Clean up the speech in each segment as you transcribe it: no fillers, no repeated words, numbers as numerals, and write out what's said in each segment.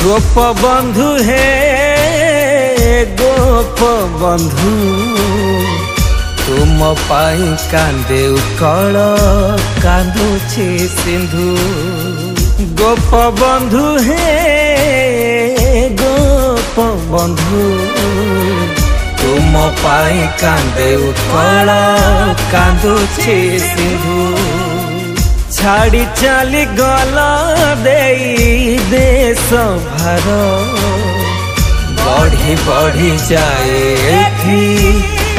गोप बंधु हे गोप बंधु तुम पाई कांदे उकल कांदुछि सिंधु। गोप बंधु हे गोप बंधु तुम पाई कांदे उकल कांदुछि सिंधु। छाड़ी चली गल देई देश भार बढ़ी बढ़ी जाए एठी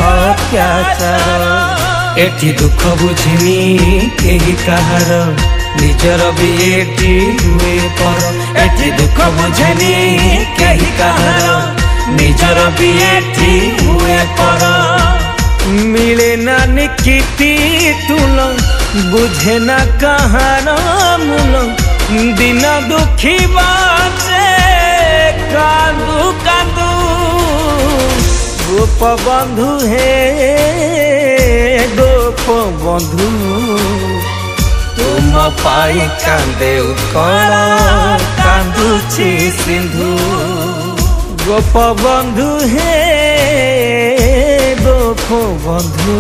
अत्याचार। एठी दुख बुझिनी केही कहार निजर भी एठी हुए पर। एठी दुख बुझिनी केही कहार निजर भी एठी हुए पर। मिले ना निकिती तुल बुझे ना कहार मूल दिन दुखी बाटे कांदू कांदू। गोप बंधु हे गोप बंधु तुम पाई कांदे उकल कांदुछि सिंधु। गोप बंधु हे गोप बंधु।